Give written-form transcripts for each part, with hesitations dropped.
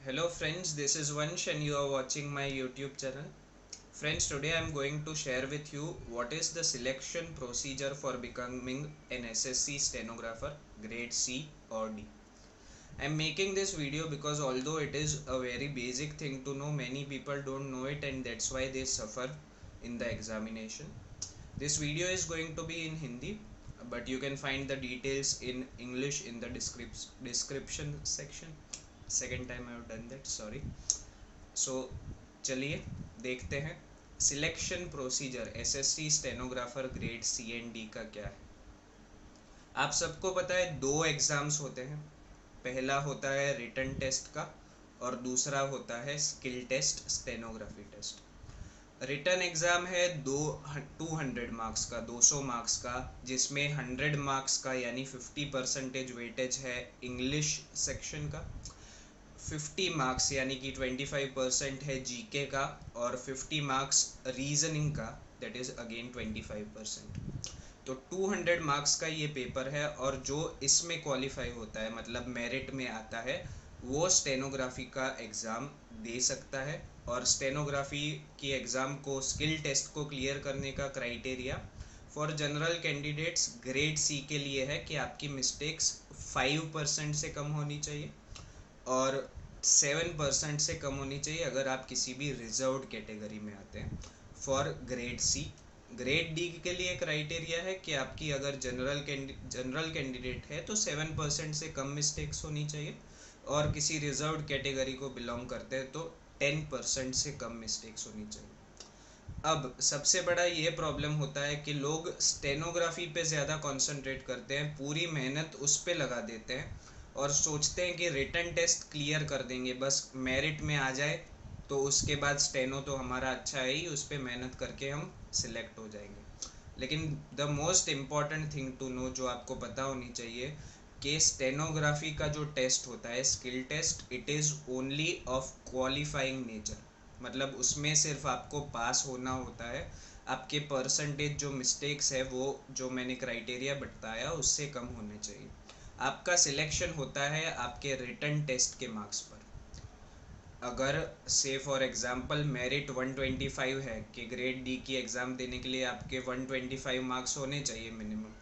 Hello friends, this is Vansh and you are watching my YouTube channel. Friends, today I am going to share with you what is the selection procedure for becoming an SSC stenographer grade C or D. I am making this video because although it is a very basic thing to know, many people don't know it and that's why they suffer in the examination. This video is going to be in Hindi, but you can find the details in English in the description section. Second time I have done that, sorry. सो चलिए देखते हैं selection procedure SSC stenographer grade C and D का क्या है। आप सबको पता है दो एग्जाम्स होते हैं। पहला होता है रिटन टेस्ट का और दूसरा होता है skill test stenography test. Written exam है 200 मार्क्स का, 200 मार्क्स का, जिसमें 100 मार्क्स का यानी 50% वेटेज है इंग्लिश सेक्शन का, 50 मार्क्स यानी कि 25% है जीके का और 50 मार्क्स रीजनिंग का, दैट इज अगेन 25%। तो 200 मार्क्स का ये पेपर है और जो इसमें क्वालिफाई होता है मतलब मेरिट में आता है वो स्टेनोग्राफी का एग्ज़ाम दे सकता है। और स्टेनोग्राफी की एग्ज़ाम को स्किल टेस्ट को क्लियर करने का criteria for general candidates grade C के लिए है कि आपकी मिस्टेक्स 5% से कम होनी चाहिए और 7% से कम होनी चाहिए अगर आप किसी भी रिजर्व्ड कैटेगरी में आते हैं। For grade C, grade D के लिए क्राइटेरिया है कि आपकी अगर जनरल कैंडिडेट है तो 7% से कम मिस्टेक्स होनी चाहिए और किसी रिजर्व्ड कैटेगरी को बिलोंग करते हैं तो 10% से कम मिस्टेक्स होनी चाहिए। अब सबसे बड़ा ये प्रॉब्लम होता है कि लोग स्टेनोग्राफी पे ज़्यादा कंसंट्रेट करते हैं, पूरी मेहनत उस पे लगा देते हैं और सोचते हैं कि रिटन टेस्ट क्लियर कर देंगे, बस मेरिट में आ जाए तो उसके बाद स्टेनो तो हमारा अच्छा है ही, उस पर मेहनत करके हम सिलेक्ट हो जाएंगे। लेकिन the most important thing to know जो आपको पता होनी चाहिए कि स्टेनोग्राफी का जो टेस्ट होता है skill test, it is only of qualifying nature, मतलब उसमें सिर्फ आपको पास होना होता है। आपके परसेंटेज जो मिस्टेक्स है वो जो मैंने क्राइटेरिया बताया उससे कम होने चाहिए। आपका सिलेक्शन होता है आपके रिटन टेस्ट के मार्क्स पर। अगर से फॉर एग्जांपल मेरिट 125 है कि ग्रेड डी की एग्ज़ाम देने के लिए आपके 125 मार्क्स होने चाहिए मिनिमम,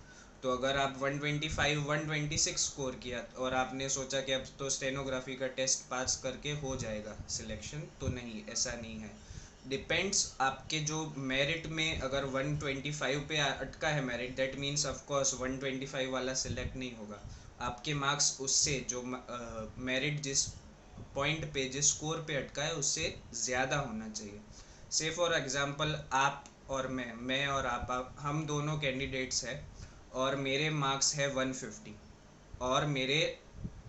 तो अगर आप 125 126 स्कोर किया और आपने सोचा कि अब तो स्टेनोग्राफी का टेस्ट पास करके हो जाएगा सिलेक्शन, तो नहीं, ऐसा नहीं है। डिपेंड्स आपके जो मेरिट में अगर 125 पे अटका है मेरिट, दैट मीन्स ऑफकोर्स 125 वाला सिलेक्ट नहीं होगा। आपके मार्क्स उससे जो मेरिट जिस पॉइंट पे जिस स्कोर पे अटका है उससे ज़्यादा होना चाहिए। से फॉर एग्जांपल आप और मैं और आप हम दोनों कैंडिडेट्स हैं और मेरे मार्क्स है 150 और मेरे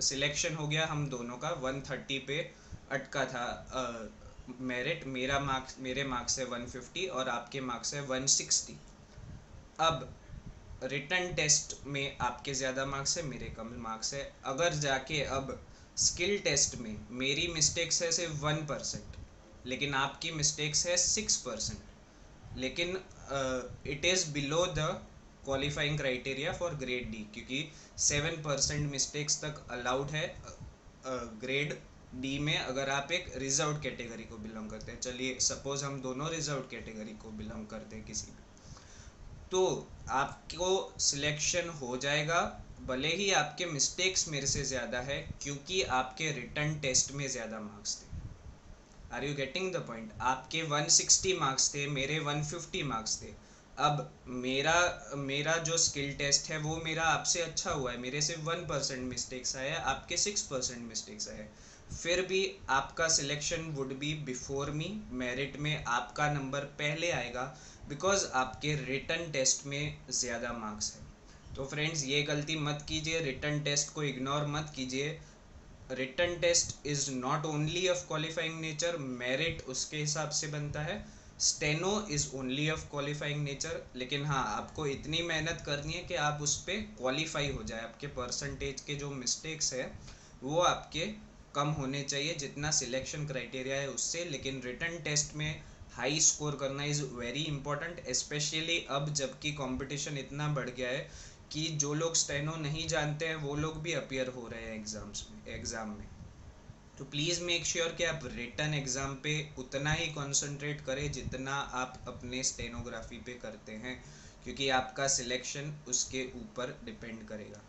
सिलेक्शन हो गया हम दोनों का 130 पे अटका था मेरिट, मेरे मार्क्स है 150 और आपके मार्क्स है 160। अब रिटन टेस्ट में आपके ज़्यादा मार्क्स है, मेरे कम मार्क्स है। अगर जाके अब स्किल टेस्ट में मेरी मिस्टेक्स है सिर्फ 1% लेकिन आपकी मिस्टेक्स है 6%, लेकिन it is below the qualifying criteria for grade D, क्योंकि 7% मिस्टेक्स तक अलाउड है ग्रेड डी में अगर आप एक रिजर्व कैटेगरी को बिलोंग करते हैं। चलिए सपोज हम दोनों रिजर्व कैटेगरी को बिलोंग करते हैं किसी भी, तो आपको सिलेक्शन हो जाएगा भले ही आपके मिस्टेक्स मेरे से ज़्यादा है क्योंकि आपके रिटन टेस्ट में ज़्यादा मार्क्स थे। Are you getting the point? आपके 160 मार्क्स थे, मेरे 150 मार्क्स थे। अब मेरा मेरा जो स्किल टेस्ट है वो मेरा आपसे अच्छा हुआ है, मेरे सिर्फ 1% मिस्टेक्स आए, आपके 6% मिस्टेक्स आए, फिर भी आपका selection would be before me. Merit में आपका नंबर पहले आएगा बिकॉज आपके रिटन टेस्ट में ज़्यादा मार्क्स है। तो फ्रेंड्स ये गलती मत कीजिए, रिटन टेस्ट को इग्नोर मत कीजिए। Written test is not only of qualifying nature, merit उसके हिसाब से बनता है। Steno is only of qualifying nature, लेकिन हाँ आपको इतनी मेहनत करनी है कि आप उस पर क्वालिफाई हो जाए। आपके परसेंटेज के जो मिस्टेक्स है वो आपके कम होने चाहिए जितना सिलेक्शन क्राइटेरिया है उससे। लेकिन रिटन टेस्ट में हाई स्कोर करना इज़ वेरी इंपॉर्टेंट, स्पेशली अब जबकि कंपटीशन इतना बढ़ गया है कि जो लोग स्टेनो नहीं जानते हैं वो लोग भी अपीयर हो रहे हैं एग्ज़ाम में। तो प्लीज़ मेक श्योर कि आप रिटन एग्ज़ाम पे उतना ही कंसंट्रेट करें जितना आप अपने स्टेनोग्राफी पे करते हैं, क्योंकि आपका सिलेक्शन उसके ऊपर डिपेंड करेगा।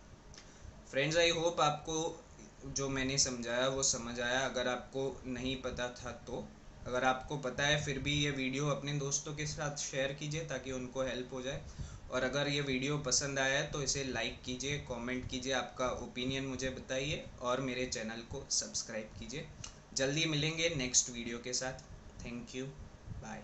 फ्रेंड्स, आई होप आपको जो मैंने समझाया वो समझ आया। अगर आपको नहीं पता था तो, अगर आपको पता है फिर भी ये वीडियो अपने दोस्तों के साथ शेयर कीजिए ताकि उनको हेल्प हो जाए। और अगर ये वीडियो पसंद आया है तो इसे लाइक कीजिए, कमेंट कीजिए, आपका ओपिनियन मुझे बताइए और मेरे चैनल को सब्सक्राइब कीजिए। जल्दी मिलेंगे नेक्स्ट वीडियो के साथ। Thank you, bye.